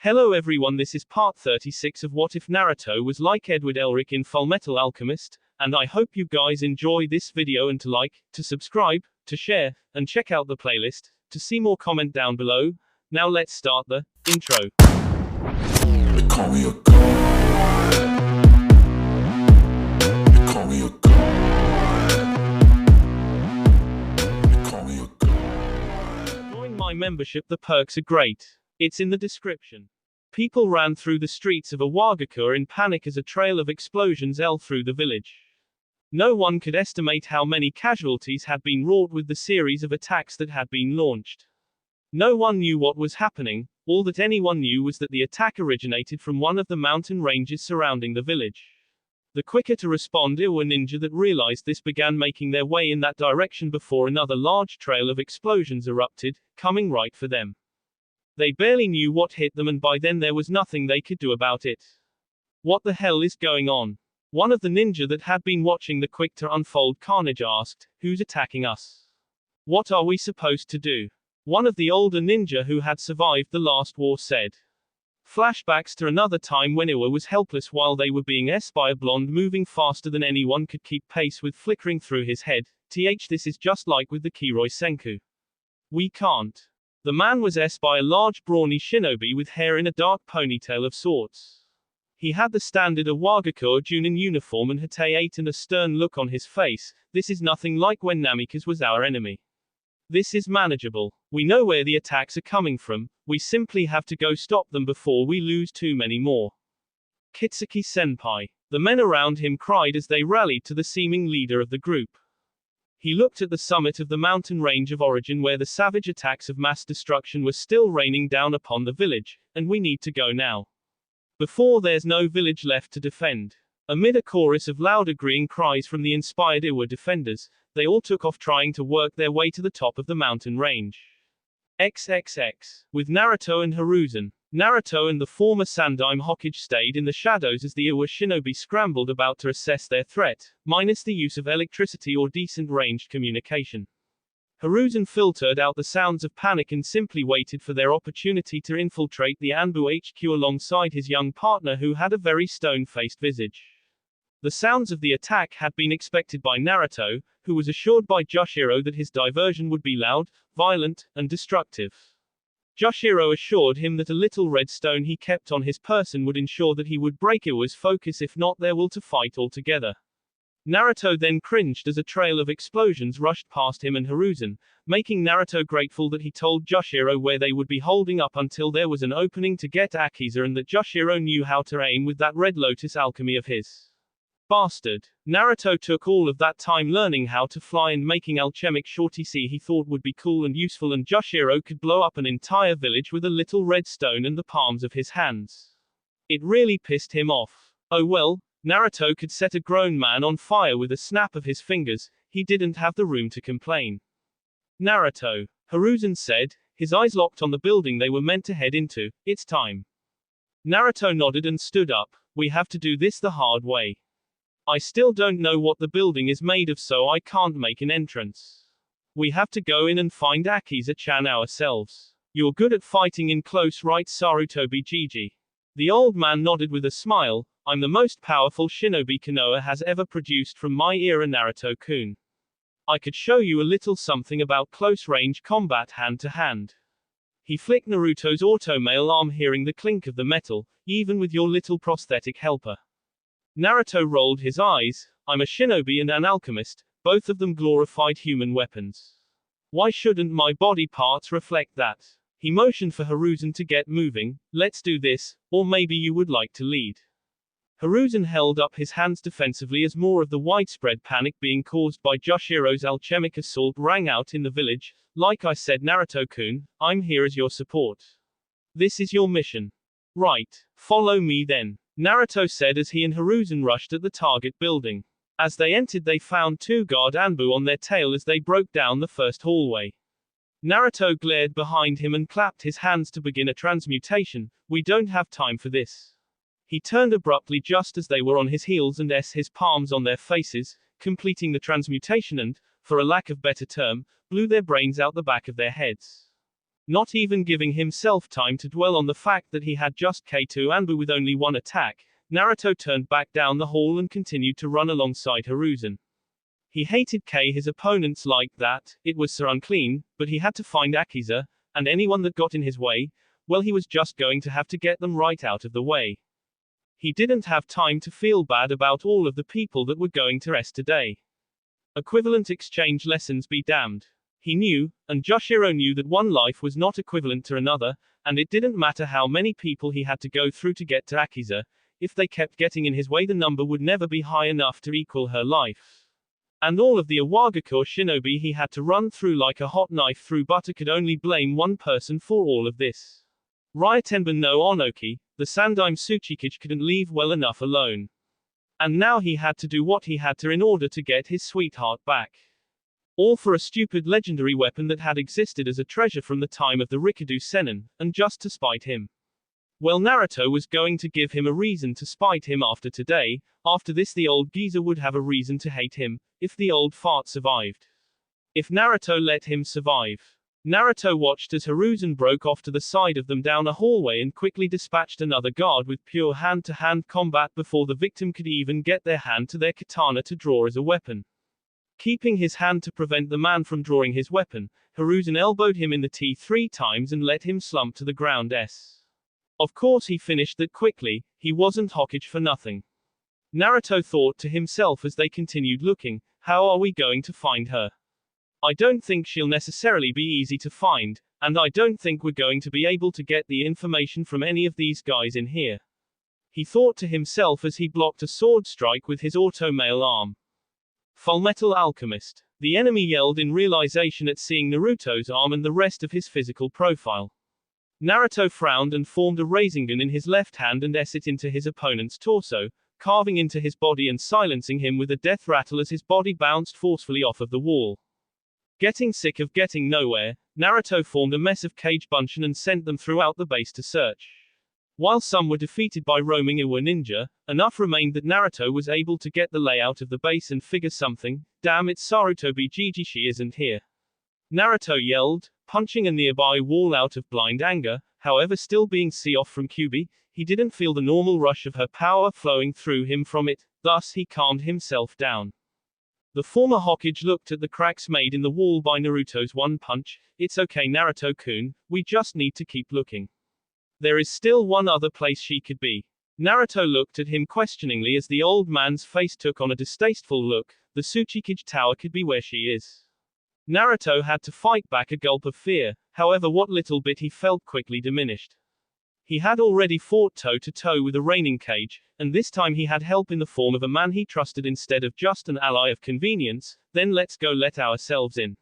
Hello everyone, this is part 36 of What If Naruto Was Like Edward Elric in Fullmetal Alchemist, and I hope you guys enjoy this video and to like, to subscribe, to share, and check out the playlist, to see more comment down below. Now let's start the intro. They call me a god. They call me a god. They call me a god. Join my membership, the perks are great. It's in the description. People ran through the streets of Awagakure in panic as a trail of explosions echoed through the village. No one could estimate how many casualties had been wrought with the series of attacks that had been launched. No one knew what was happening. All that anyone knew was that the attack originated from one of the mountain ranges surrounding the village. The quicker to respond were ninja that realized this began making their way in that direction before another large trail of explosions erupted, coming right for them. They barely knew what hit them, and by then there was nothing they could do about it. What the hell is going on? One of the ninja that had been watching the quick to unfold carnage asked, "Who's attacking us? What are we supposed to do?" One of the older ninja who had survived the last war said. Flashbacks to another time when Iwa was helpless while they were being asked by a blonde moving faster than anyone could keep pace with flickering through his head. This is just like with the Kiroi Senku. We can't. The man was asked by a large brawny shinobi with hair in a dark ponytail of sorts. He had the standard Awagakure Junin uniform and Hatei 8 and a stern look on his face. This is nothing like when Namikaze was our enemy. This is manageable. We know where the attacks are coming from, we simply have to go stop them before we lose too many more. Kitsuki Senpai. The men around him cried as they rallied to the seeming leader of the group. He looked at the summit of the mountain range of origin where the savage attacks of mass destruction were still raining down upon the village, and we need to go now. Before there's no village left to defend. Amid a chorus of loud agreeing cries from the inspired Iwa defenders, they all took off trying to work their way to the top of the mountain range. XXX. With Naruto and Hiruzen. Naruto and the former Sandaime Hokage stayed in the shadows as the Iwa shinobi scrambled about to assess their threat, minus the use of electricity or decent ranged communication. Hiruzen filtered out the sounds of panic and simply waited for their opportunity to infiltrate the Anbu HQ alongside his young partner who had a very stone-faced visage. The sounds of the attack had been expected by Naruto, who was assured by Joshiro that his diversion would be loud, violent, and destructive. Joshiro assured him that a little red stone he kept on his person would ensure that he would break Iwa's focus, if not their will to fight altogether. Naruto then cringed as a trail of explosions rushed past him and Hiruzen, making Naruto grateful that he told Joshiro where they would be holding up until there was an opening to get Akiza and that Joshiro knew how to aim with that red lotus alchemy of his. Bastard. Naruto took all of that time learning how to fly and making alchemic shorty see he thought would be cool and useful, and Joshiro could blow up an entire village with a little red stone in the palms of his hands. It really pissed him off. Oh well, Naruto could set a grown man on fire with a snap of his fingers, he didn't have the room to complain. Naruto. Hiruzen said, his eyes locked on the building they were meant to head into. It's time. Naruto nodded and stood up. We have to do this the hard way. I still don't know what the building is made of, so I can't make an entrance. We have to go in and find Akiza-chan ourselves. You're good at fighting in close, right, Sarutobi Gigi? The old man nodded with a smile. I'm the most powerful shinobi Konoha has ever produced from my era, Naruto-kun. I could show you a little something about close-range combat hand to hand. He flicked Naruto's automail arm, hearing the clink of the metal, even with your little prosthetic helper. Naruto rolled his eyes. I'm a shinobi and an alchemist, both of them glorified human weapons. Why shouldn't my body parts reflect that? He motioned for Hiruzen to get moving. Let's do this, or maybe you would like to lead. Hiruzen held up his hands defensively as more of the widespread panic being caused by Joshiro's alchemic assault rang out in the village. Like I said, Naruto-kun, I'm here as your support. This is your mission. Right. Follow me then. Naruto said as he and Hiruzen rushed at the target building. As they entered, they found two guard Anbu on their tail as they broke down the first hallway. Naruto glared behind him and clapped his hands to begin a transmutation. We don't have time for this. He turned abruptly just as they were on his heels and his palms on their faces, completing the transmutation and, for a lack of better term, blew their brains out the back of their heads. Not even giving himself time to dwell on the fact that he had just K2 Anbu with only one attack, Naruto turned back down the hall and continued to run alongside Hiruzen. He hated his opponents like that, it was so unclean, but he had to find Akiza, and anyone that got in his way, well, he was just going to have to get them right out of the way. He didn't have time to feel bad about all of the people that were going to rest today. Equivalent exchange lessons be damned. He knew, and Joshiro knew, that one life was not equivalent to another, and it didn't matter how many people he had to go through to get to Akiza, if they kept getting in his way the number would never be high enough to equal her life. And all of the Iwagakure shinobi he had to run through like a hot knife through butter could only blame one person for all of this. Ryotenban no Onoki, the Sandaime Tsuchikage, couldn't leave well enough alone. And now he had to do what he had to in order to get his sweetheart back. All for a stupid legendary weapon that had existed as a treasure from the time of the Rikudo Sennin, and just to spite him. Well, Naruto was going to give him a reason to spite him after today. After this, the old geezer would have a reason to hate him, if the old fart survived. If Naruto let him survive. Naruto watched as Hiruzen broke off to the side of them down a hallway and quickly dispatched another guard with pure hand-to-hand combat before the victim could even get their hand to their katana to draw as a weapon. Keeping his hand to prevent the man from drawing his weapon, Hiruzen elbowed him in the T 3 times and let him slump to the ground. Of course he finished that quickly, he wasn't Hokage for nothing. Naruto thought to himself as they continued looking, how are we going to find her? I don't think she'll necessarily be easy to find, and I don't think we're going to be able to get the information from any of these guys in here. He thought to himself as he blocked a sword strike with his auto-mail arm. Fullmetal Alchemist. The enemy yelled in realization at seeing Naruto's arm and the rest of his physical profile. Naruto frowned and formed a Rasengan in his left hand and s it into his opponent's torso, carving into his body and silencing him with a death rattle as his body bounced forcefully off of the wall. Getting sick of getting nowhere, Naruto formed a mess of Kage Bunshin and sent them throughout the base to search. While some were defeated by roaming Iwa ninja, enough remained that Naruto was able to get the layout of the base and figure something, damn it, Sarutobi Jijishi isn't here. Naruto yelled, punching a nearby wall out of blind anger. However, still being off from Kyubi, he didn't feel the normal rush of her power flowing through him from it, thus he calmed himself down. The former Hokage looked at the cracks made in the wall by Naruto's one punch. It's okay, Naruto-kun, we just need to keep looking. There is still one other place she could be. Naruto looked at him questioningly as the old man's face took on a distasteful look. The Tsuchikage Tower could be where she is. Naruto had to fight back a gulp of fear, however what little bit he felt quickly diminished. He had already fought toe-to-toe with a reigning Kage, and this time he had help in the form of a man he trusted instead of just an ally of convenience. Then let's go let ourselves in.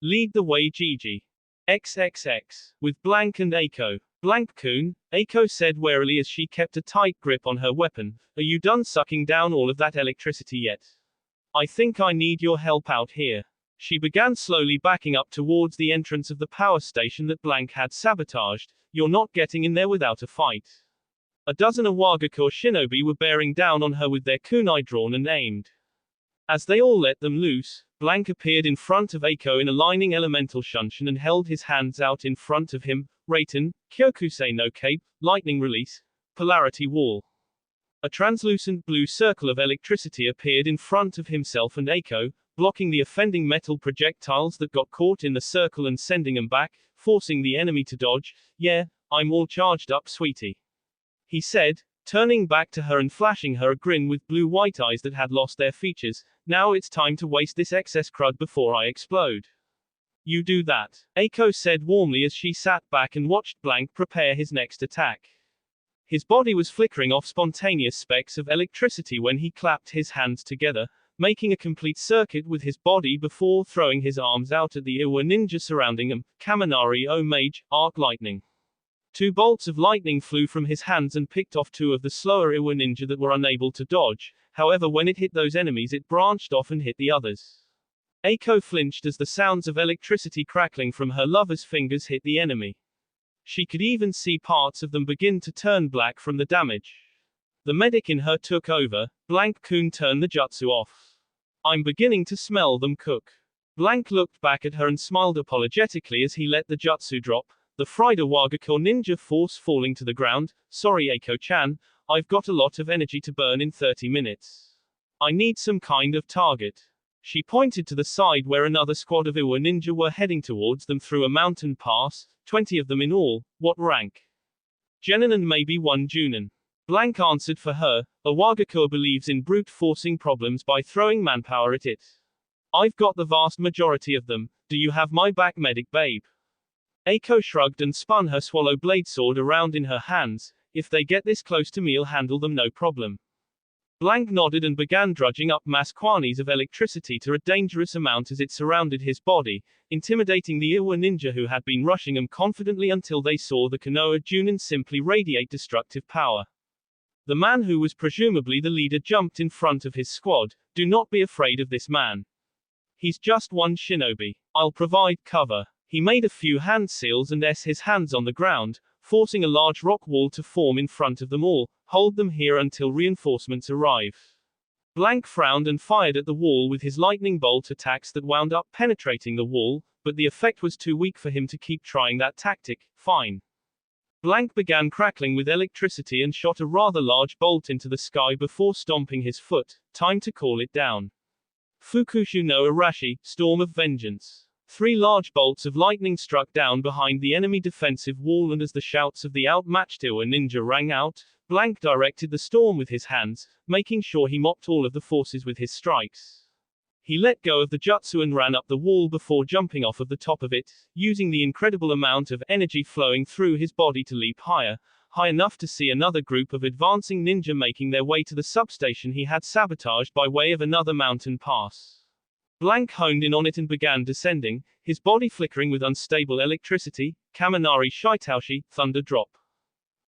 Lead the way, Gigi. XXX. With Blank and Eiko. Blank-kun, Eiko said warily as she kept a tight grip on her weapon, are you done sucking down all of that electricity yet? I think I need your help out here. She began slowly backing up towards the entrance of the power station that Blank had sabotaged. You're not getting in there without a fight. A dozen Iwagakure shinobi were bearing down on her with their kunai drawn and aimed. As they all let them loose, Blank appeared in front of Eiko in a lining elemental shunshin and held his hands out in front of him. Raiten, Kyokusei no Cape, lightning release, polarity wall. A translucent blue circle of electricity appeared in front of himself and Eiko, blocking the offending metal projectiles that got caught in the circle and sending them back, forcing the enemy to dodge. Yeah, I'm all charged up, sweetie. He said, turning back to her and flashing her a grin with blue-white eyes that had lost their features. Now it's time to waste this excess crud before I explode. You do that, Eiko said warmly as she sat back and watched Blank prepare his next attack. His body was flickering off spontaneous specks of electricity when he clapped his hands together, making a complete circuit with his body before throwing his arms out at the Iwa ninja surrounding him. Kaminari O Mage, Arc Lightning. 2 bolts of lightning flew from his hands and picked off 2 of the slower Iwa ninja that were unable to dodge. However, when it hit those enemies, it branched off and hit the others. Eiko flinched as the sounds of electricity crackling from her lover's fingers hit the enemy. She could even see parts of them begin to turn black from the damage. The medic in her took over. Blank-kun, turn the jutsu off. I'm beginning to smell them cook. Blank looked back at her and smiled apologetically as he let the jutsu drop, the fried Wagakure ninja force falling to the ground. Sorry Eiko-chan, I've got a lot of energy to burn in 30 minutes. I need some kind of target. She pointed to the side where another squad of Iwa ninja were heading towards them through a mountain pass, 20 of them in all. What rank? Genin and maybe one Junin. Blank answered for her. Wagakure believes in brute forcing problems by throwing manpower at it. I've got the vast majority of them. Do you have my back, medic babe? Eiko shrugged and spun her swallow blade sword around in her hands. If they get this close to me, I'll handle them no problem. Blank nodded and began drudging up mass quantities of electricity to a dangerous amount as it surrounded his body, intimidating the Iwa ninja who had been rushing him confidently until they saw the Konoha Junin simply radiate destructive power. The man who was presumably the leader jumped in front of his squad. Do not be afraid of this man. He's just one shinobi. I'll provide cover. He made a few hand seals and his hands on the ground, forcing a large rock wall to form in front of them all. Hold them here until reinforcements arrive. Blank frowned and fired at the wall with his lightning bolt attacks that wound up penetrating the wall, but the effect was too weak for him to keep trying that tactic. Fine. Blank began crackling with electricity and shot a rather large bolt into the sky before stomping his foot. Time to call it down. Fukushu no Arashi, Storm of Vengeance. 3 large bolts of lightning struck down behind the enemy defensive wall, and as the shouts of the outmatched Iwa ninja rang out, Blank directed the storm with his hands, making sure he mopped all of the forces with his strikes. He let go of the jutsu and ran up the wall before jumping off of the top of it, using the incredible amount of energy flowing through his body to leap higher, high enough to see another group of advancing ninja making their way to the substation he had sabotaged by way of another mountain pass. Blank honed in on it and began descending, his body flickering with unstable electricity. Kaminari Shitaoshi, thunder drop.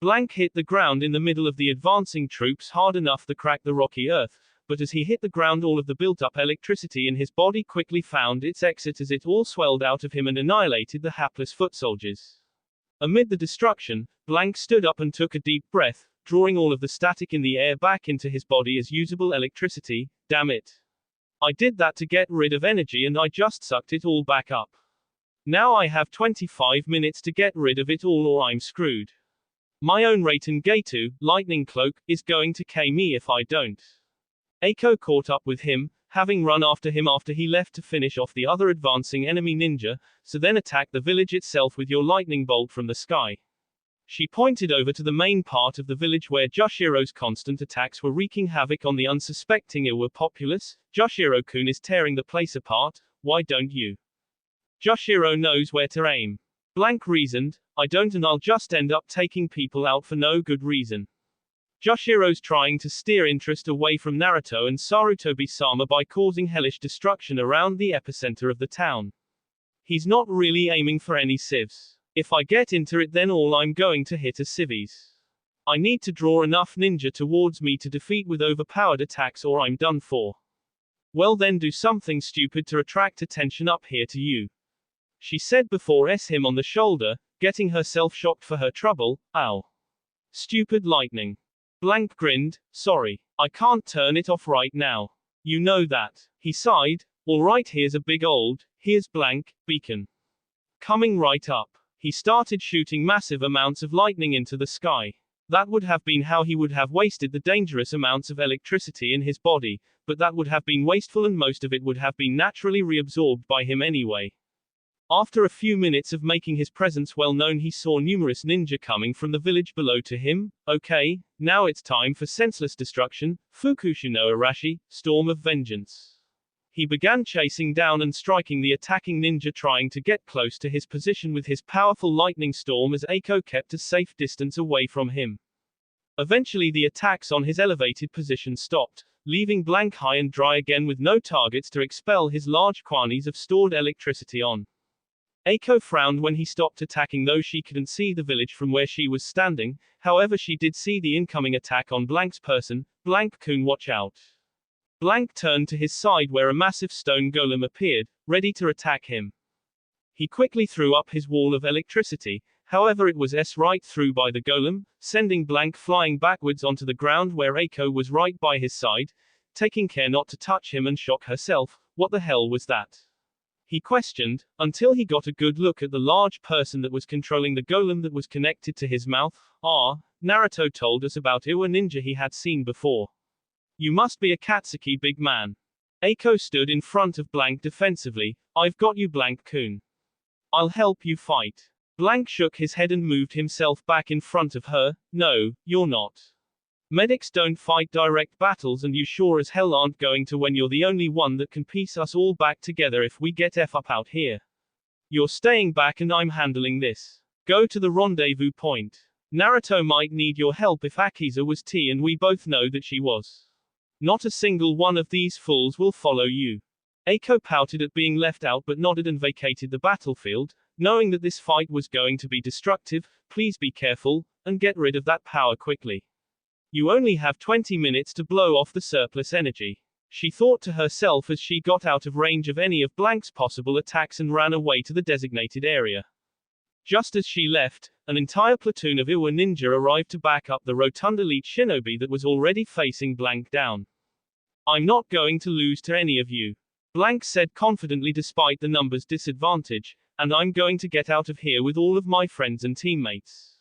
Blank hit the ground in the middle of the advancing troops hard enough to crack the rocky earth, but as he hit the ground, all of the built-up electricity in his body quickly found its exit as it all swelled out of him and annihilated the hapless foot soldiers. Amid the destruction, Blank stood up and took a deep breath, drawing all of the static in the air back into his body as usable electricity. Damn it. I did that to get rid of energy and I just sucked it all back up. Now I have 25 minutes to get rid of it all or I'm screwed. My own Raiten Geitu, lightning cloak, is going to K me if I don't. Eiko caught up with him, having run after him after he left to finish off the other advancing enemy ninja, so then attack the village itself with your lightning bolt from the sky. She pointed over to the main part of the village where Joshiro's constant attacks were wreaking havoc on the unsuspecting Iwa populace. Joshiro-kun is tearing the place apart, why don't you? Joshiro knows where to aim. Blank reasoned, I don't, and I'll just end up taking people out for no good reason. Joshiro's trying to steer interest away from Naruto and Sarutobi-sama by causing hellish destruction around the epicenter of the town. He's not really aiming for any civs. If I get into it, then all I'm going to hit are civvies. I need to draw enough ninja towards me to defeat with overpowered attacks or I'm done for. Well then do something stupid to attract attention up here to you. She said before him on the shoulder, getting herself shocked for her trouble. Ow. Stupid lightning. Blank grinned, sorry. I can't turn it off right now. You know that. He sighed, alright, here's a big old, here's blank, beacon. Coming right up. He started shooting massive amounts of lightning into the sky. That would have been how he would have wasted the dangerous amounts of electricity in his body, but that would have been wasteful and most of it would have been naturally reabsorbed by him anyway. After a few minutes of making his presence well known, he saw numerous ninja coming from the village below to him. Okay, now it's time for senseless destruction. Fukushu no Arashi, Storm of Vengeance. He began chasing down and striking the attacking ninja trying to get close to his position with his powerful lightning storm as Eiko kept a safe distance away from him. Eventually the attacks on his elevated position stopped, leaving Blank high and dry again with no targets to expel his large quantities of stored electricity on. Eiko frowned when he stopped attacking, though she couldn't see the village from where she was standing. However, she did see the incoming attack on Blank's person. Blank-kun, watch out. Blank turned to his side where a massive stone golem appeared, ready to attack him. He quickly threw up his wall of electricity, however it was right through by the golem, sending Blank flying backwards onto the ground where Eiko was right by his side, taking care not to touch him and shock herself. What the hell was that? He questioned, until he got a good look at the large person that was controlling the golem that was connected to his mouth. Naruto told us about Iwa ninja he had seen before. You must be a Katsuki big man. Eiko stood in front of Blank defensively. I've got you Blank-kun. I'll help you fight. Blank shook his head and moved himself back in front of her. No, you're not. Medics don't fight direct battles and you sure as hell aren't going to when you're the only one that can piece us all back together if we get F up out here. You're staying back and I'm handling this. Go to the rendezvous point. Naruto might need your help if Akiza was T and we both know that she was. Not a single one of these fools will follow you. Eiko pouted at being left out but nodded and vacated the battlefield, knowing that this fight was going to be destructive. Please be careful, and get rid of that power quickly. You only have 20 minutes to blow off the surplus energy. She thought to herself as she got out of range of any of Blank's possible attacks and ran away to the designated area. Just as she left, an entire platoon of Iwa ninja arrived to back up the rotund elite shinobi that was already facing Blank down. I'm not going to lose to any of you. Blank said confidently despite the numbers disadvantage, and I'm going to get out of here with all of my friends and teammates.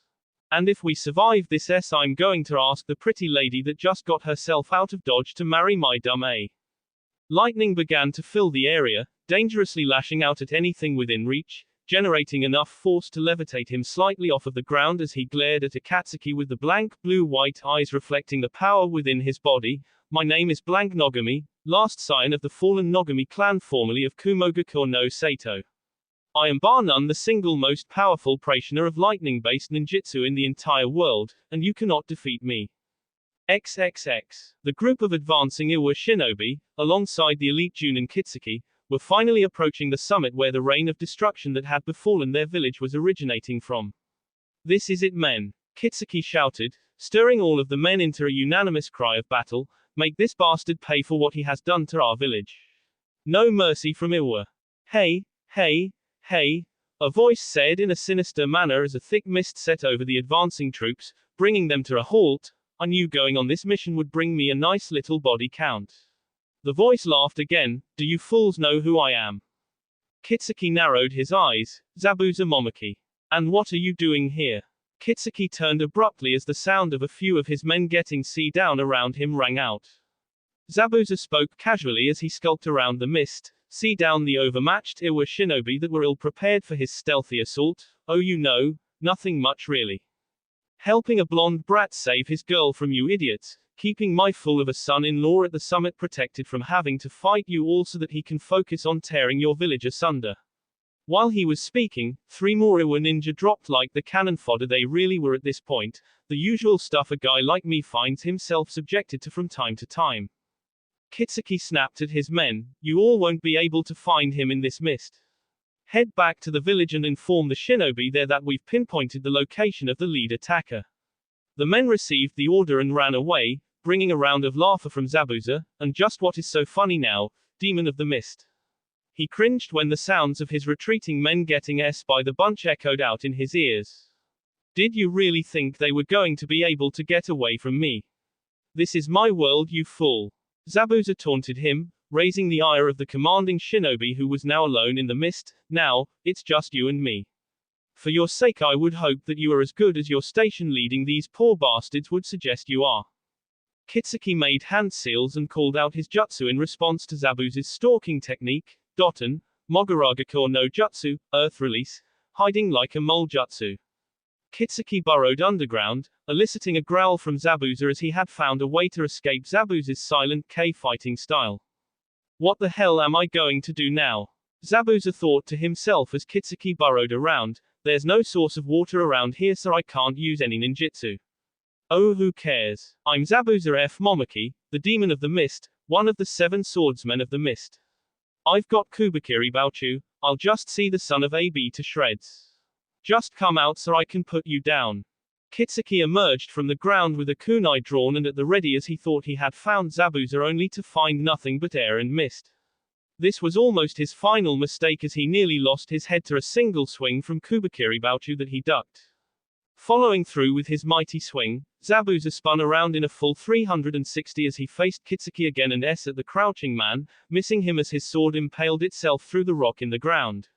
And if we survive this I'm going to ask the pretty lady that just got herself out of Dodge to marry my dumb A. Lightning began to fill the area, dangerously lashing out at anything within reach, generating enough force to levitate him slightly off of the ground as he glared at Akatsuki with the blank blue-white eyes reflecting the power within his body. My name is Blank Nogami, last scion of the fallen Nogami clan formerly of Kumogakur no Sato. I am bar none the single most powerful practitioner of lightning-based ninjutsu in the entire world, and you cannot defeat me. XXX. The group of advancing Iwa shinobi, alongside the elite Junin Kitsuki, were finally approaching the summit where the reign of destruction that had befallen their village was originating from. This is it, men. Kitsuki shouted, stirring all of the men into a unanimous cry of battle. Make this bastard pay for what he has done to our village. No mercy from Iwa. Hey, hey, hey, a voice said in a sinister manner as a thick mist set over the advancing troops, bringing them to a halt. I knew going on this mission would bring me a nice little body count. The voice laughed again. Do you fools know who I am? Kitsuki narrowed his eyes. Zabuza Momoki. And what are you doing here? Kitsuki turned abruptly as the sound of a few of his men getting down around him rang out. Zabuza spoke casually as he skulked around the mist. See down the overmatched Iwa shinobi that were ill-prepared for his stealthy assault. Oh, you know, nothing much really. Helping a blonde brat save his girl from you idiots, keeping my fool of a son-in-law at the summit protected from having to fight you all so that he can focus on tearing your village asunder. While he was speaking, 3 more Iwa ninja dropped like the cannon fodder they really were at this point, the usual stuff a guy like me finds himself subjected to from time to time. Kitsuki snapped at his men, you all won't be able to find him in this mist. Head back to the village and inform the shinobi there that we've pinpointed the location of the lead attacker. The men received the order and ran away, bringing a round of laughter from Zabuza, and just what is so funny now, demon of the mist. He cringed when the sounds of his retreating men getting by the bunch echoed out in his ears. Did you really think they were going to be able to get away from me? This is my world, you fool. Zabuza taunted him, raising the ire of the commanding shinobi who was now alone in the mist. Now, it's just you and me. For your sake I would hope that you are as good as your station leading these poor bastards would suggest you are. Kitsuki made hand seals and called out his jutsu in response to Zabuza's stalking technique, Doton, Mogaragakure no Jutsu, Earth Release, hiding like a mole jutsu. Kitsuki burrowed underground, eliciting a growl from Zabuza as he had found a way to escape Zabuza's silent K fighting style. What the hell am I going to do now? Zabuza thought to himself as Kitsuki burrowed around. There's no source of water around here so I can't use any ninjutsu. Oh, who cares? I'm Zabuza F. Momoki, the demon of the mist, one of the 7 swordsmen of the mist. I've got Kubikiri Baochu, I'll just see the son of AB to shreds. Just come out so I can put you down. Kitsuki emerged from the ground with a kunai drawn and at the ready as he thought he had found Zabuza only to find nothing but air and mist. This was almost his final mistake as he nearly lost his head to a single swing from Kubikiri Baochu that he ducked. Following through with his mighty swing, Zabuza spun around in a full 360 as he faced Kitsuki again and at the crouching man, missing him as his sword impaled itself through the rock in the ground.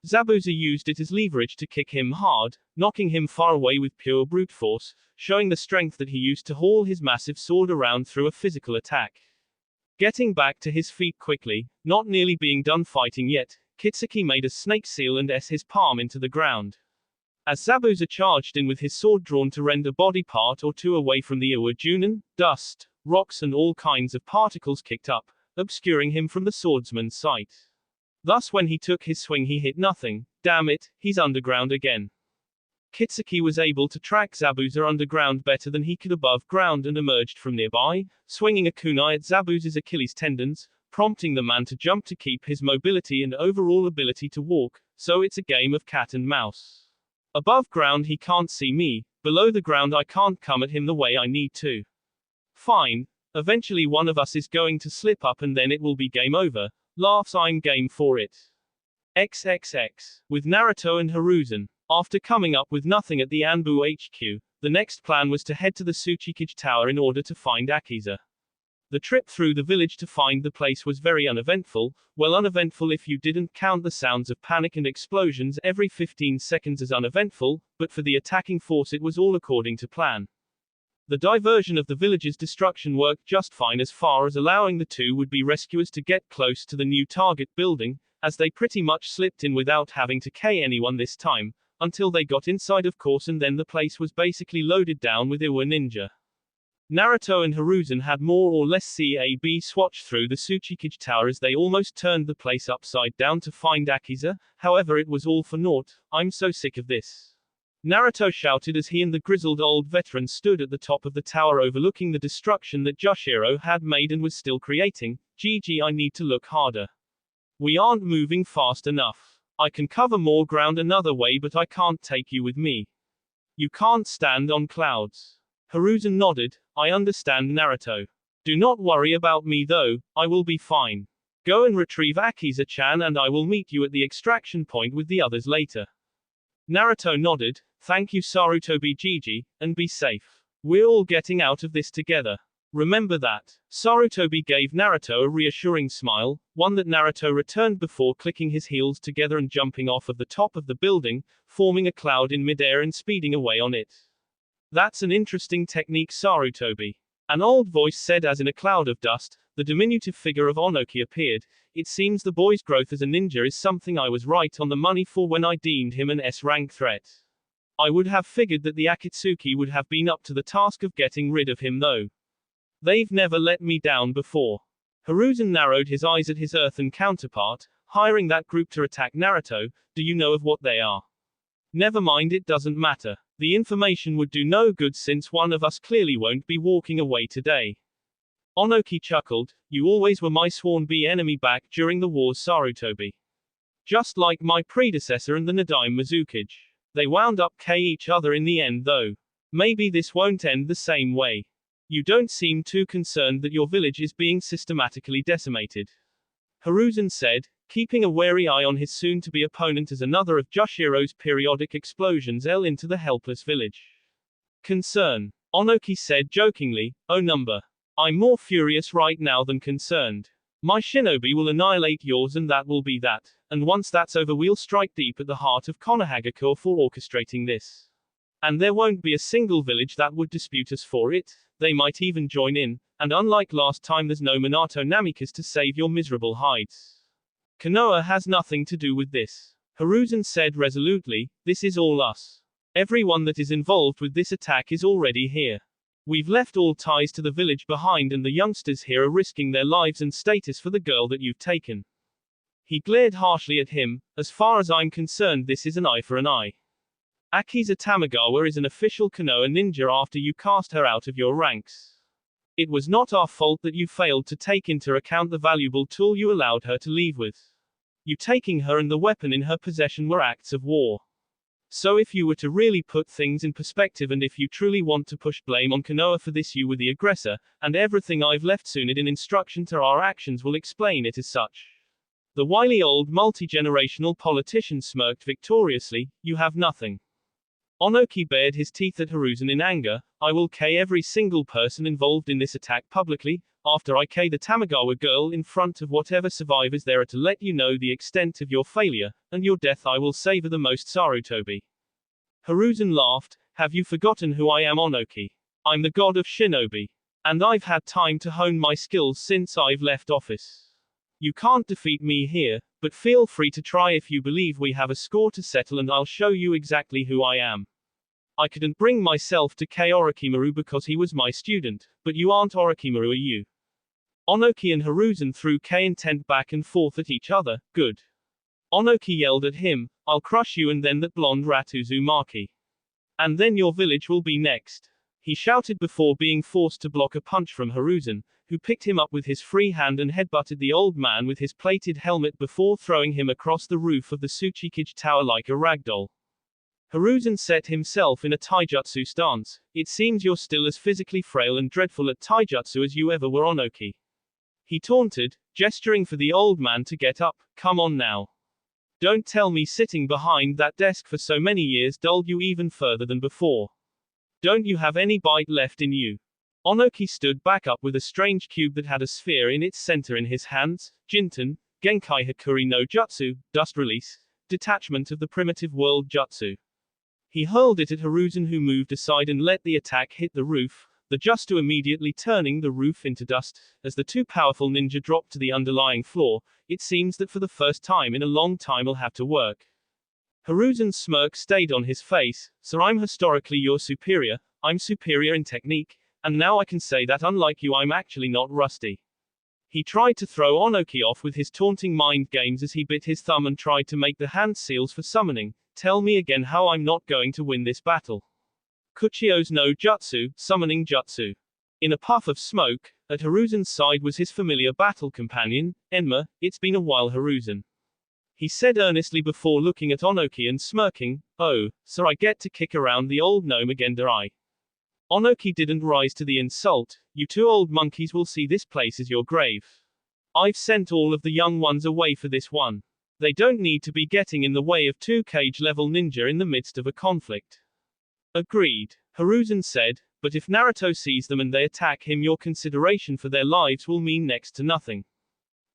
Zabuza used it as leverage to kick him hard, knocking him far away with pure brute force, showing the strength that he used to haul his massive sword around through a physical attack. Getting back to his feet quickly, not nearly being done fighting yet, Kitsuki made a snake seal and his palm into the ground. As Zabuza charged in with his sword drawn to rend a body part or two away from the Iwajunan, dust, rocks and all kinds of particles kicked up, obscuring him from the swordsman's sight. Thus when he took his swing he hit nothing. Damn it, he's underground again. Kitsuki was able to track Zabuza underground better than he could above ground and emerged from nearby, swinging a kunai at Zabuza's Achilles tendons, prompting the man to jump to keep his mobility and overall ability to walk, so it's a game of cat and mouse. Above ground he can't see me, below the ground I can't come at him the way I need to. Fine, eventually one of us is going to slip up and then it will be game over. Laughs, I'm game for it. XXX. With Naruto and Hiruzen. After coming up with nothing at the Anbu HQ, the next plan was to head to the Tsuchikage Tower in order to find Akiza. The trip through the village to find the place was very uneventful, well uneventful if you didn't count the sounds of panic and explosions every 15 seconds as uneventful, but for the attacking force it was all according to plan. The diversion of the village's destruction worked just fine as far as allowing the two would-be rescuers to get close to the new target building, as they pretty much slipped in without having to kill anyone this time, until they got inside of course and then the place was basically loaded down with Iwa ninja. Naruto and Hiruzen had more or less CAB swatched through the Tsuchikage Tower as they almost turned the place upside down to find Akiza, however it was all for naught. I'm so sick of this. Naruto shouted as he and the grizzled old veteran stood at the top of the tower overlooking the destruction that Joshiro had made and was still creating. GG, I need to look harder. We aren't moving fast enough. I can cover more ground another way but I can't take you with me. You can't stand on clouds. Hiruzen nodded. I understand, Naruto. Do not worry about me though, I will be fine. Go and retrieve Akiza-chan and I will meet you at the extraction point with the others later. Naruto nodded. Thank you Sarutobi Gigi, and be safe. We're all getting out of this together. Remember that. Sarutobi gave Naruto a reassuring smile, one that Naruto returned before clicking his heels together and jumping off of the top of the building, forming a cloud in midair and speeding away on it. That's an interesting technique, Sarutobi. An old voice said as in a cloud of dust, the diminutive figure of Onoki appeared. It seems the boy's growth as a ninja is something I was right on the money for when I deemed him an S-rank threat. I would have figured that the Akatsuki would have been up to the task of getting rid of him though. They've never let me down before. Hiruzen narrowed his eyes at his earthen counterpart, hiring that group to attack Naruto. Do you know of what they are? Never mind, it doesn't matter. The information would do no good since one of us clearly won't be walking away today. Onoki chuckled. You always were my sworn enemy back during the wars, Sarutobi. Just like my predecessor and the Nadaime Mizukage. They wound up each other in the end though. Maybe this won't end the same way. You don't seem too concerned that your village is being systematically decimated. Hiruzen said, keeping a wary eye on his soon-to-be opponent as another of Joshiro's periodic explosions ate into the helpless village. Concern. Onoki said jokingly, oh number. I'm more furious right now than concerned. My shinobi will annihilate yours and that will be that, and once that's over we'll strike deep at the heart of Konohagakure for orchestrating this. And there won't be a single village that would dispute us for it, they might even join in, and unlike last time there's no Minato Namikaze to save your miserable hides. Konoha has nothing to do with this. Hiruzen said resolutely, this is all us. Everyone that is involved with this attack is already here. We've left all ties to the village behind and the youngsters here are risking their lives and status for the girl that you've taken. He glared harshly at him. As far as I'm concerned this is an eye for an eye. Akiza Tamagawa is an official Konoha ninja after you cast her out of your ranks. It was not our fault that you failed to take into account the valuable tool you allowed her to leave with. You taking her and the weapon in her possession were acts of war. So if you were to really put things in perspective and if you truly want to push blame on Konoha for this you were the aggressor, and everything I've left Tsunade in instruction to our actions will explain it as such. The wily old multi-generational politician smirked victoriously, you have nothing. Onoki bared his teeth at Hiruzen in anger. I will K every single person involved in this attack publicly, after I K the Tamagawa girl in front of whatever survivors there are to let you know the extent of your failure, and your death I will savor the most Sarutobi. Hiruzen laughed. Have you forgotten who I am, Onoki? I'm the god of shinobi. And I've had time to hone my skills since I've left office. You can't defeat me here, but feel free to try if you believe we have a score to settle and I'll show you exactly who I am. I couldn't bring myself to K Orochimaru because he was my student, but you aren't Orochimaru, are you? Onoki and Hiruzen threw K intent back and forth at each other. Good. Onoki yelled at him, I'll crush you and then that blonde rat Uzumaki. And then your village will be next. He shouted before being forced to block a punch from Hiruzen, who picked him up with his free hand and headbutted the old man with his plated helmet before throwing him across the roof of the Tsuchikage tower like a ragdoll. Hiruzen set himself in a taijutsu stance. It seems you're still as physically frail and dreadful at taijutsu as you ever were, Onoki. He taunted, gesturing for the old man to get up. Come on now. Don't tell me sitting behind that desk for so many years dulled you even further than before. Don't you have any bite left in you? Onoki stood back up with a strange cube that had a sphere in its center in his hands. Jinten, Genkai Hakuri no Jutsu, dust release, detachment of the primitive world jutsu. He hurled it at Hiruzen, who moved aside and let the attack hit the roof, the Jutsu immediately turning the roof into dust. As the two powerful ninja dropped to the underlying floor, it seems that for the first time in a long time I'll have to work. Hiruzen's smirk stayed on his face. So I'm historically your superior, I'm superior in technique, and now I can say that unlike you I'm actually not rusty. He tried to throw Onoki off with his taunting mind games as he bit his thumb and tried to make the hand seals for summoning. Tell me again how I'm not going to win this battle. Kuchio's no Jutsu, summoning Jutsu. In a puff of smoke, at Hiruzen's side was his familiar battle companion, Enma. It's been a while, Hiruzen. He said earnestly before looking at Onoki and smirking. Oh, so I get to kick around the old gnome again, do I? Onoki didn't rise to the insult. You two old monkeys will see this place as your grave. I've sent all of the young ones away for this one. They don't need to be getting in the way of two cage-level ninja in the midst of a conflict. Agreed, Hiruzen said, but if Naruto sees them and they attack him, your consideration for their lives will mean next to nothing.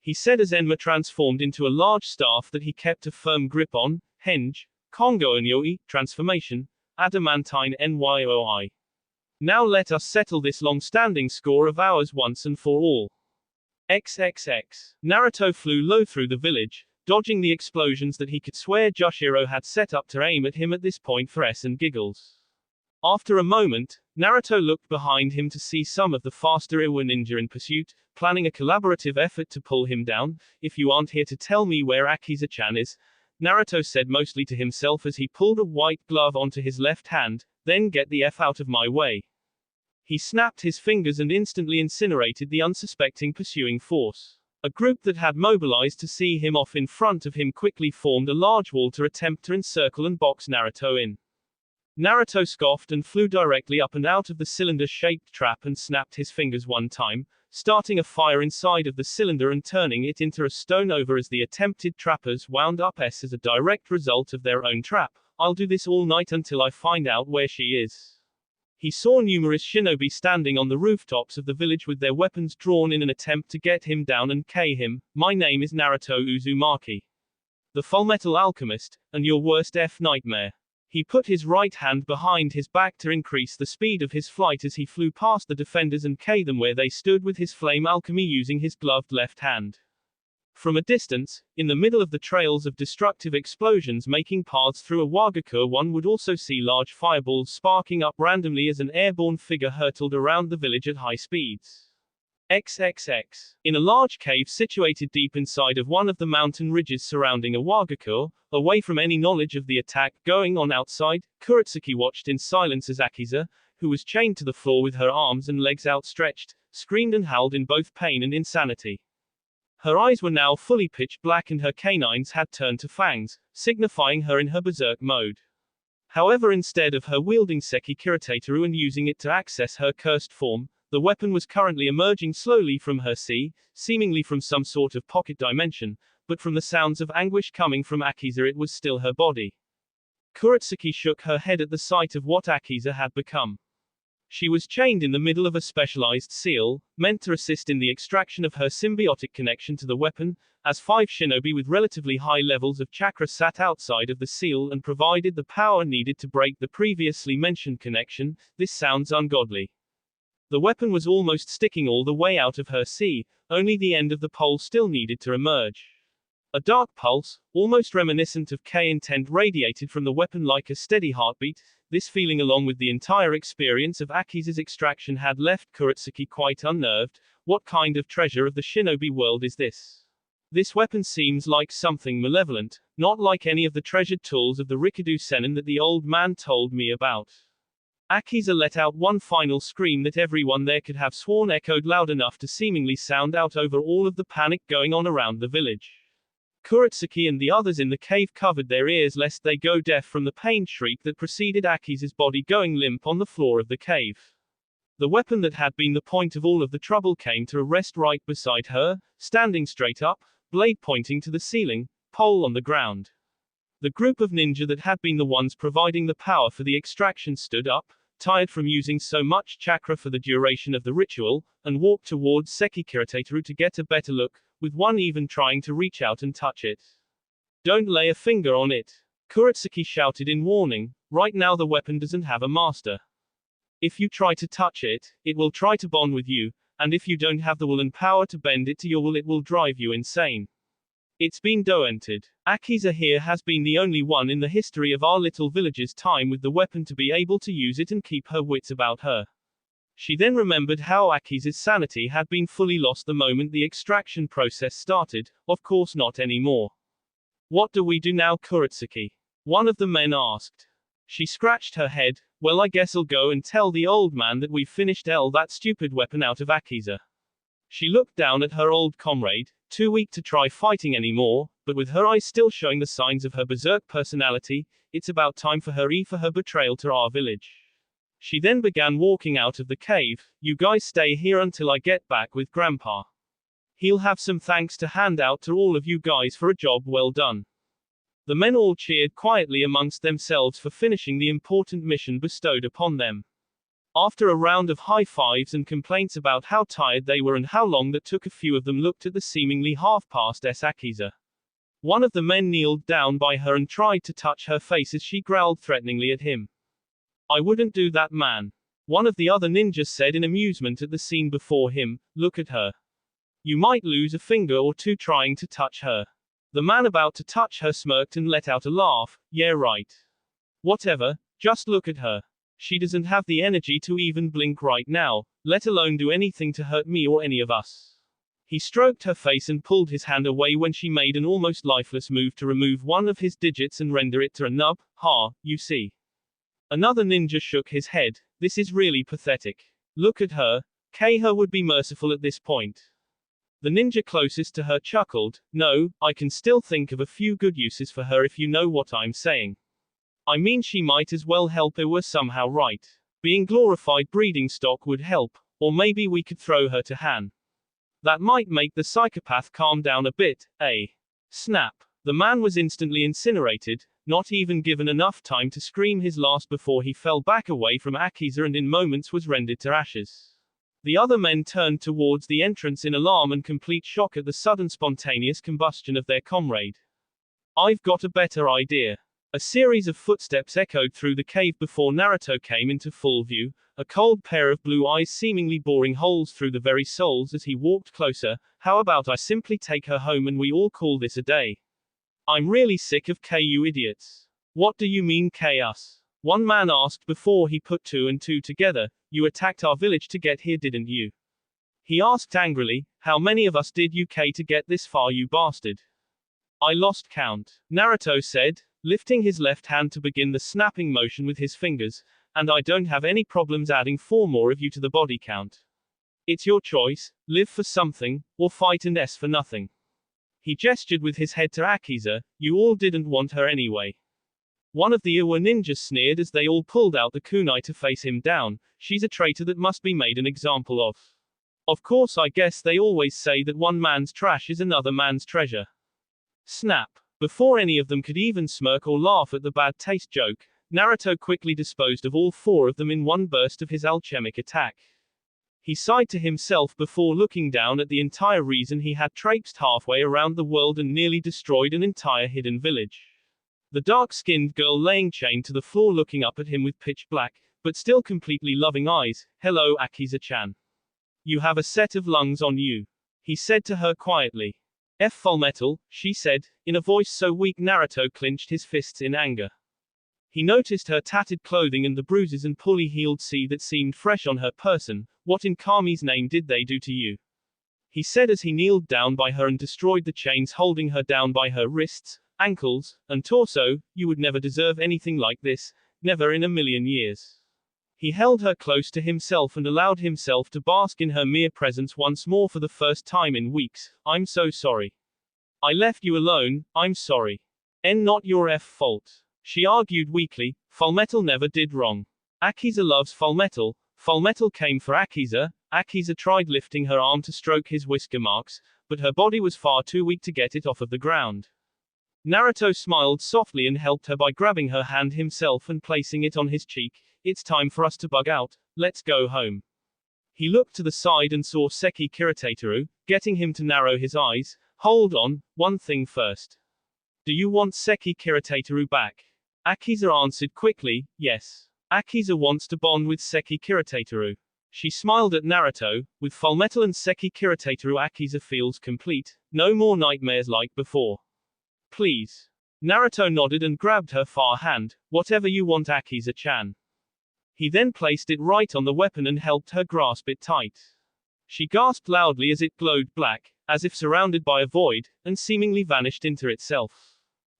He said as Enma transformed into a large staff that he kept a firm grip on. Henge, Kongo Onyoi, transformation, adamantine Nyoi. Now let us settle this long-standing score of ours once and for all. XXX. Naruto flew low through the village, dodging the explosions that he could swear Jushiro had set up to aim at him at this point for S and giggles. After a moment, Naruto looked behind him to see some of the faster Iwa ninja in pursuit, planning a collaborative effort to pull him down. If you aren't here to tell me where Akiza-chan is, Naruto said mostly to himself as he pulled a white glove onto his left hand, then get the F out of my way. He snapped his fingers and instantly incinerated the unsuspecting pursuing force. A group that had mobilized to see him off in front of him quickly formed a large wall to attempt to encircle and box Naruto in. Naruto scoffed and flew directly up and out of the cylinder-shaped trap and snapped his fingers one time, starting a fire inside of the cylinder and turning it into a stone over as the attempted trappers wound up S as a direct result of their own trap. I'll do this all night until I find out where she is. He saw numerous shinobi standing on the rooftops of the village with their weapons drawn in an attempt to get him down and K him. My name is Naruto Uzumaki, the Fullmetal Alchemist, and your worst F nightmare. He put his right hand behind his back to increase the speed of his flight as he flew past the defenders and K them where they stood with his flame alchemy using his gloved left hand. From a distance, in the middle of the trails of destructive explosions making paths through a wagakur, one would also see large fireballs sparking up randomly as an airborne figure hurtled around the village at high speeds. XXX. In a large cave situated deep inside of one of the mountain ridges surrounding a wagakur, away from any knowledge of the attack going on outside, Kuretsuki watched in silence as Akiza, who was chained to the floor with her arms and legs outstretched, screamed and howled in both pain and insanity. Her eyes were now fully pitch black and her canines had turned to fangs, signifying her in her berserk mode. However, instead of her wielding Seki Kiritateru and using it to access her cursed form, the weapon was currently emerging slowly from her sea, seemingly from some sort of pocket dimension, but from the sounds of anguish coming from Akiza it was still her body. Kuretsuki shook her head at the sight of what Akiza had become. She was chained in the middle of a specialized seal, meant to assist in the extraction of her symbiotic connection to the weapon, as 5 shinobi with relatively high levels of chakra sat outside of the seal and provided the power needed to break the previously mentioned connection. This sounds ungodly. The weapon was almost sticking all the way out of her sea, only the end of the pole still needed to emerge. A dark pulse, almost reminiscent of K-intent, radiated from the weapon like a steady heartbeat. This feeling, along with the entire experience of Akiza's extraction, had left Kuretsuki quite unnerved. What kind of treasure of the shinobi world is this? This weapon seems like something malevolent, not like any of the treasured tools of the Rikudo Sennin that the old man told me about. Akiza let out one final scream that everyone there could have sworn echoed loud enough to seemingly sound out over all of the panic going on around the village. Kuretsuki and the others in the cave covered their ears lest they go deaf from the pain shriek that preceded Akiza's body going limp on the floor of the cave. The weapon that had been the point of all of the trouble came to a rest right beside her, standing straight up, blade pointing to the ceiling, pole on the ground. The group of ninja that had been the ones providing the power for the extraction stood up, tired from using so much chakra for the duration of the ritual, and walked towards Sekikirateru to get a better look, with one even trying to reach out and touch it. Don't lay a finger on it. Kuretsuki shouted in warning. Right now the weapon doesn't have a master. If you try to touch it, it will try to bond with you, and if you don't have the will and power to bend it to your will, it will drive you insane. It's been doented. Akiza here has been the only one in the history of our little village's time with the weapon to be able to use it and keep her wits about her. She then remembered how Akiza's sanity had been fully lost the moment the extraction process started. Of course not anymore. What do we do now, Kuretsuki? One of the men asked. She scratched her head. Well, I guess I'll go and tell the old man that we've finished that stupid weapon out of Akiza. She looked down at her old comrade, too weak to try fighting anymore, but with her eyes still showing the signs of her berserk personality. It's about time for her betrayal to our village. She then began walking out of the cave. You guys stay here until I get back with Grandpa. He'll have some thanks to hand out to all of you guys for a job well done. The men all cheered quietly amongst themselves for finishing the important mission bestowed upon them. After a round of high fives and complaints about how tired they were and how long that took, a few of them looked at the seemingly half-past Akiza. One of the men kneeled down by her and tried to touch her face as she growled threateningly at him. I wouldn't do that, man. One of the other ninjas said in amusement at the scene before him. Look at her. You might lose a finger or two trying to touch her. The man about to touch her smirked and let out a laugh. Yeah, right. Whatever, just look at her. She doesn't have the energy to even blink right now, let alone do anything to hurt me or any of us. He stroked her face and pulled his hand away when she made an almost lifeless move to remove one of his digits and render it to a nub. Ha, you see. Another ninja shook his head. This is really pathetic. Look at her. Keiha would be merciful at this point. The ninja closest to her chuckled. No, I can still think of a few good uses for her if you know what I'm saying. I mean, she might as well help her were somehow, right? Being glorified breeding stock would help, or maybe we could throw her to Han. That might make the psychopath calm down a bit, eh? Snap. The man was instantly incinerated, not even given enough time to scream his last before he fell back away from Akiza and in moments was rendered to ashes. The other men turned towards the entrance in alarm and complete shock at the sudden spontaneous combustion of their comrade. I've got a better idea. A series of footsteps echoed through the cave before Naruto came into full view, a cold pair of blue eyes seemingly boring holes through the very souls as he walked closer. How about I simply take her home and we all call this a day? I'm really sick of you idiots. What do you mean us? One man asked before he put two and two together. You attacked our village to get here, didn't you? He asked angrily. How many of us did you to get this far, you bastard? I lost count. Naruto said, lifting his left hand to begin the snapping motion with his fingers, and I don't have any problems adding 4 more of you to the body count. It's your choice, live for something, or fight and S for nothing. He gestured with his head to Akiza. You all didn't want her anyway. One of the Iwa ninjas sneered as they all pulled out the kunai to face him down. She's a traitor that must be made an example of. Of course, I guess they always say that one man's trash is another man's treasure. Snap. Before any of them could even smirk or laugh at the bad taste joke, Naruto quickly disposed of all four of them in one burst of his alchemic attack. He sighed to himself before looking down at the entire reason he had traipsed halfway around the world and nearly destroyed an entire hidden village. The dark-skinned girl laying chained to the floor looking up at him with pitch black, but still completely loving eyes. "Hello, Akiza-chan. You have a set of lungs on you," he said to her quietly. Fullmetal, she said, in a voice so weak Naruto clenched his fists in anger. He noticed her tattered clothing and the bruises and poorly healed sea that seemed fresh on her person. "What in Kami's name did they do to you?" he said as he kneeled down by her and destroyed the chains holding her down by her wrists, ankles, and torso. "You would never deserve anything like this, never in a million years." He held her close to himself and allowed himself to bask in her mere presence once more for the first time in weeks. "I'm so sorry. I left you alone, I'm sorry. Not your fault," she argued weakly. "Fullmetal never did wrong. Akiza loves Fullmetal. Fullmetal came for Akiza." Akiza tried lifting her arm to stroke his whisker marks, but her body was far too weak to get it off of the ground. Naruto smiled softly and helped her by grabbing her hand himself and placing it on his cheek. "It's time for us to bug out, let's go home." He looked to the side and saw Seki Kirateteru, getting him to narrow his eyes. "Hold on, one thing first. Do you want Seki Kirateteru back?" Akiza answered quickly, "Yes." Akiza wants to bond with Seki Kirateteru. She smiled at Naruto. "With Fullmetal and Seki Kirateteru, Akiza feels complete. No more nightmares like before. Please." Naruto nodded and grabbed her far hand. "Whatever you want, Akiza-chan." He then placed it right on the weapon and helped her grasp it tight. She gasped loudly as it glowed black, as if surrounded by a void, and seemingly vanished into itself.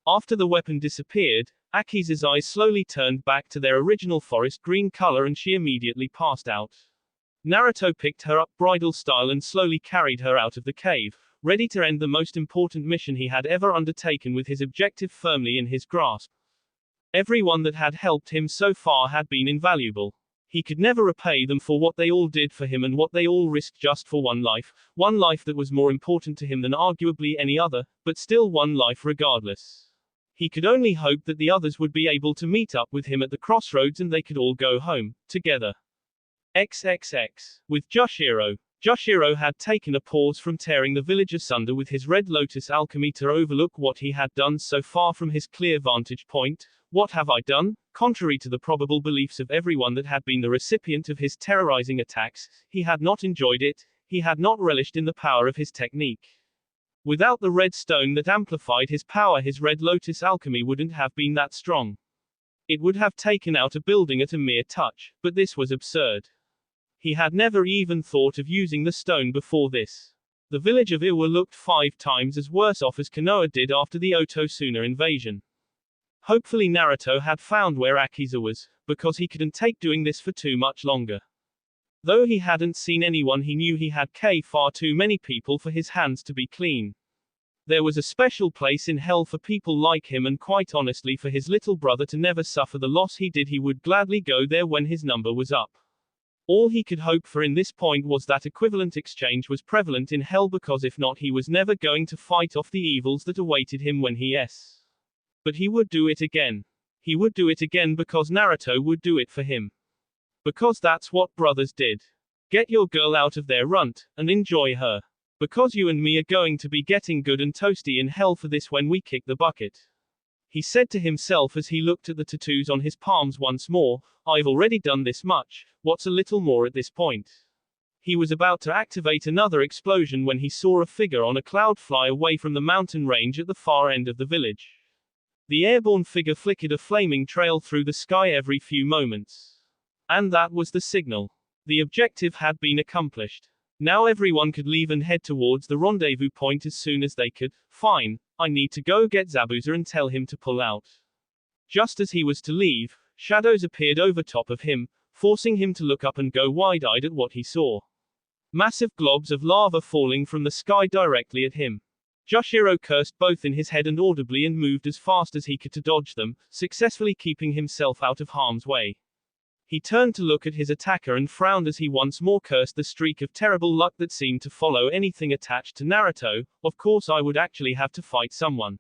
After the weapon disappeared, Akiza's eyes slowly turned back to their original forest green color and she immediately passed out. Naruto picked her up bridal style and slowly carried her out of the cave, ready to end the most important mission he had ever undertaken with his objective firmly in his grasp. Everyone that had helped him so far had been invaluable. He could never repay them for what they all did for him and what they all risked just for one life that was more important to him than arguably any other, but still one life regardless. He could only hope that the others would be able to meet up with him at the crossroads and they could all go home, together. XXX. With Joshiro. Joshiro had taken a pause from tearing the village asunder with his red lotus alchemy to overlook what he had done so far from his clear vantage point. "What have I done?" Contrary to the probable beliefs of everyone that had been the recipient of his terrorizing attacks, he had not enjoyed it, he had not relished in the power of his technique. Without the red stone that amplified his power, his red lotus alchemy wouldn't have been that strong. It would have taken out a building at a mere touch, but this was absurd. He had never even thought of using the stone before this. The village of Iwa looked 5 times as worse off as Konoha did after the Otosuna invasion. Hopefully Naruto had found where Akiza was, because he couldn't take doing this for too much longer. Though he hadn't seen anyone, he knew he had far too many people for his hands to be clean. There was a special place in hell for people like him, and quite honestly for his little brother to never suffer the loss he did, he would gladly go there when his number was up. All he could hope for in this point was that equivalent exchange was prevalent in hell, because if not, he was never going to fight off the evils that awaited him when he But he would do it again. He would do it again because Naruto would do it for him. Because that's what brothers did. Get your girl out of there, runt, and enjoy her. Because you and me are going to be getting good and toasty in hell for this when we kick the bucket. He said to himself as he looked at the tattoos on his palms once more. "I've already done this much, what's a little more at this point?" He was about to activate another explosion when he saw a figure on a cloud fly away from the mountain range at the far end of the village. The airborne figure flickered a flaming trail through the sky every few moments. And that was the signal. The objective had been accomplished. Now everyone could leave and head towards the rendezvous point as soon as they could. "Fine, I need to go get Zabuza and tell him to pull out." Just as he was to leave, shadows appeared over top of him, forcing him to look up and go wide-eyed at what he saw. Massive globs of lava falling from the sky directly at him. Joshiro cursed both in his head and audibly and moved as fast as he could to dodge them, successfully keeping himself out of harm's way. He turned to look at his attacker and frowned as he once more cursed the streak of terrible luck that seemed to follow anything attached to Naruto. "Of course I would actually have to fight someone.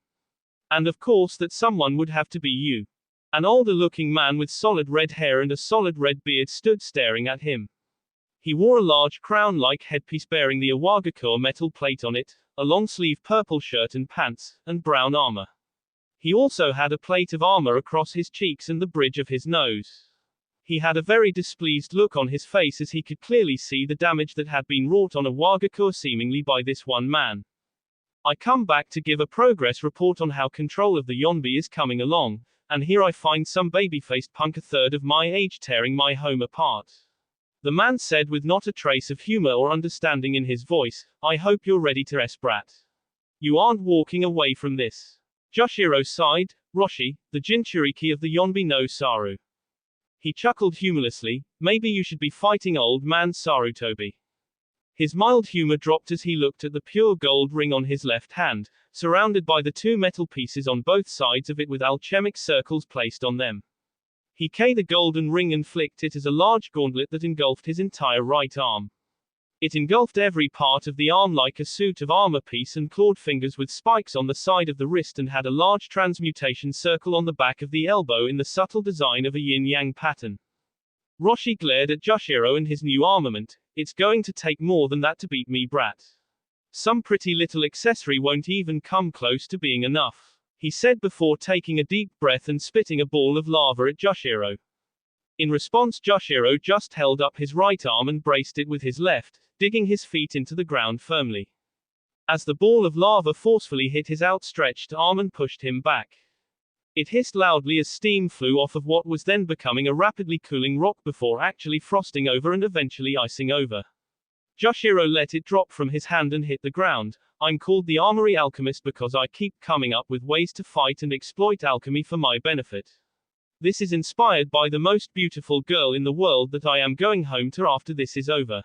And of course that someone would have to be you. An older-looking man with solid red hair and a solid red beard stood staring at him. He wore a large crown-like headpiece bearing the Awagakur metal plate on it, a long-sleeve purple shirt and pants, and brown armor. He also had a plate of armor across his cheeks and the bridge of his nose. He had a very displeased look on his face as he could clearly see the damage that had been wrought on Awagakur seemingly by this one man. I come back to give a progress report on how control of the Yonbi is coming along, and here I find some baby-faced punk a third of my age tearing my home apart. The man said with not a trace of humor or understanding in his voice, I hope you're ready to brat. You aren't walking away from this. Joshiro sighed, Roshi, the Jinchuriki of the Yonbi no Saru. He chuckled humorlessly, maybe you should be fighting old man Sarutobi. His mild humor dropped as he looked at the pure gold ring on his left hand, surrounded by the 2 metal pieces on both sides of it with alchemic circles placed on them. He K the golden ring and flicked it as a large gauntlet that engulfed his entire right arm. It engulfed every part of the arm like a suit of armor piece and clawed fingers with spikes on the side of the wrist and had a large transmutation circle on the back of the elbow in the subtle design of a yin-yang pattern. Roshi glared at Joshiro and his new armament. It's going to take more than that to beat me, brat. Some pretty little accessory won't even come close to being enough, he said before taking a deep breath and spitting a ball of lava at Joshiro. In response, Joshiro just held up his right arm and braced it with his left, digging his feet into the ground firmly. As the ball of lava forcefully hit his outstretched arm and pushed him back. It hissed loudly as steam flew off of what was then becoming a rapidly cooling rock before actually frosting over and eventually icing over. Joshiro let it drop from his hand and hit the ground. I'm called the Armory Alchemist because I keep coming up with ways to fight and exploit alchemy for my benefit. This is inspired by the most beautiful girl in the world that I am going home to after this is over.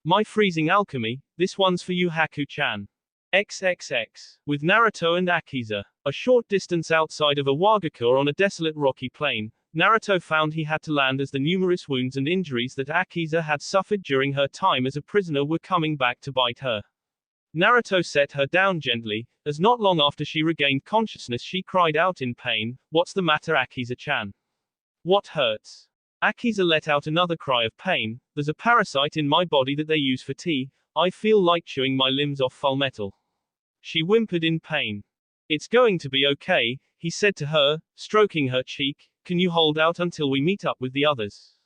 My freezing alchemy, this one's for you Haku-chan. XXX. With Naruto and Akiza. A short distance outside of Awagakur on a desolate rocky plain, Naruto found he had to land as the numerous wounds and injuries that Akiza had suffered during her time as a prisoner were coming back to bite her. Naruto set her down gently, as not long after she regained consciousness she cried out in pain, "What's the matter, Akiza-chan? What hurts?" Akiza let out another cry of pain. "There's a parasite in my body that they use for tea. I feel like chewing my limbs off Fullmetal." She whimpered in pain. "It's going to be okay," he said to her, stroking her cheek. "Can you hold out until we meet up with the others?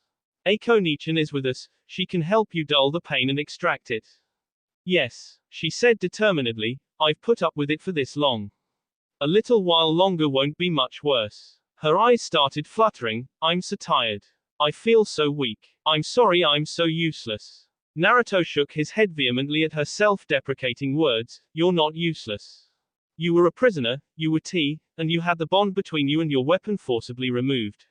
Eiko Nichan is with us, she can help you dull the pain and extract it." "Yes," she said determinedly, "I've put up with it for this long. A little while longer won't be much worse." Her eyes started fluttering. "I'm so tired. I feel so weak. I'm sorry I'm so useless." Naruto shook his head vehemently at her self-deprecating words. "You're not useless. You were a prisoner, you were T, and you had the bond between you and your weapon forcibly removed.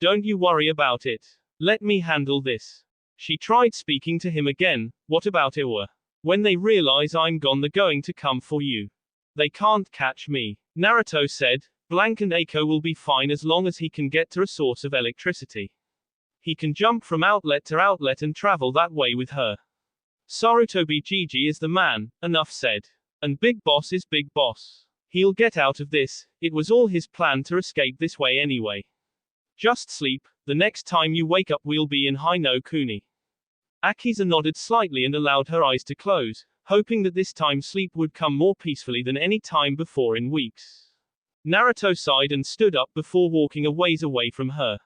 Don't you worry about it. Let me handle this." She tried speaking to him again. "What about Iwa? When they realize I'm gone they're going to come for you. They can't catch me." Naruto said, "Blank and Eiko will be fine as long as he can get to a source of electricity. He can jump from outlet to outlet and travel that way with her. Sarutobi Gigi is the man," enough said. "And Big Boss is Big Boss. He'll get out of this. It was all his plan to escape this way anyway. Just sleep, the next time you wake up we'll be in Hai no Kuni." Akiza nodded slightly and allowed her eyes to close, hoping that this time sleep would come more peacefully than any time before in weeks. Naruto sighed and stood up before walking a ways away from her.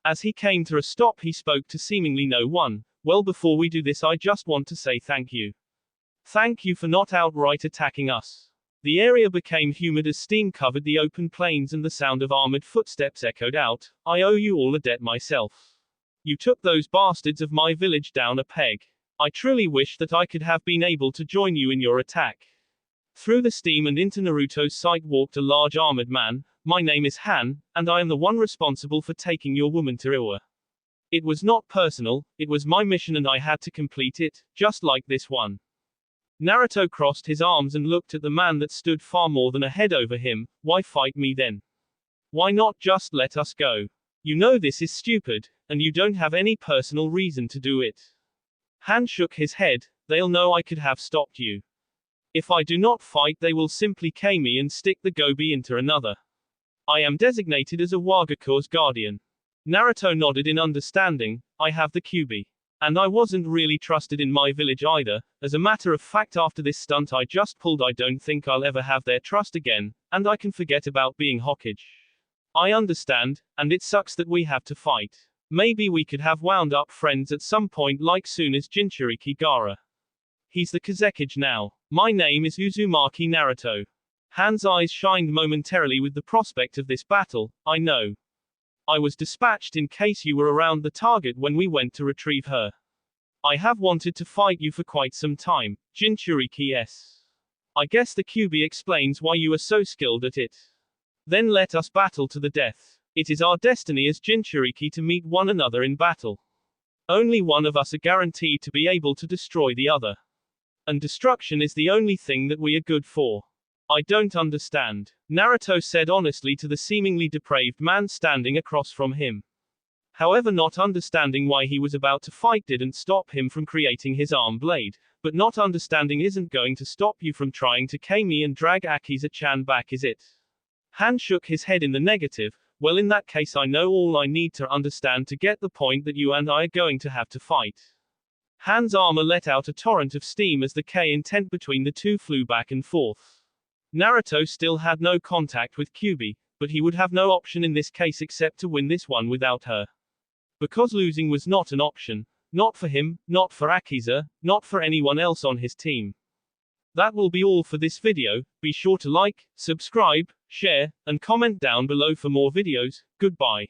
As he came to a stop he spoke to seemingly no one. "Well, before we do this I just want to say thank you. Thank you for not outright attacking us." The area became humid as steam covered the open plains and the sound of armored footsteps echoed out. "I owe you all a debt myself. You took those bastards of my village down a peg. I truly wish that I could have been able to join you in your attack." Through the steam and into Naruto's sight walked a large armored man. "My name is Han, and I am the one responsible for taking your woman to Iwa. It was not personal, it was my mission and I had to complete it, just like this one." Naruto crossed his arms and looked at the man that stood far more than a head over him. "Why fight me then? Why not just let us go? You know this is stupid, and you don't have any personal reason to do it." Han shook his head. "They'll know I could have stopped you. If I do not fight, they will simply K me and stick the gobi into another. I am designated as a Wagakure's guardian. Naruto nodded in understanding. I have the Kyuubi. And I wasn't really trusted in my village either. As a matter of fact, after this stunt I just pulled, I don't think I'll ever have their trust again, and I can forget about being Hokage. I understand, and it sucks that we have to fight. Maybe we could have wound up friends at some point, like soon as Jinchuriki Gaara. He's the Kazekage now. My name is Uzumaki Naruto. Han's eyes shined momentarily with the prospect of this battle. I know. I was dispatched in case you were around the target when we went to retrieve her. I have wanted to fight you for quite some time, Jinchuriki S. I guess the Kyuubi explains why you are so skilled at it. Then let us battle to the death. It is our destiny as Jinchuriki to meet one another in battle. Only one of us are guaranteed to be able to destroy the other. And destruction is the only thing that we are good for. I don't understand, Naruto said honestly to the seemingly depraved man standing across from him. However, not understanding why he was about to fight didn't stop him from creating his arm blade, but not understanding isn't going to stop you from trying to K me and drag Akiza-chan back, is it? Han shook his head in the negative. Well, in that case I know all I need to understand to get the point that you and I are going to have to fight. Han's armor let out a torrent of steam as the K intent between the two flew back and forth. Naruto still had no contact with Kyuubi, but he would have no option in this case except to win this one without her. Because losing was not an option. Not for him, not for Akiza, not for anyone else on his team. That will be all for this video. Be sure to like, subscribe, share, and comment down below for more videos. Goodbye.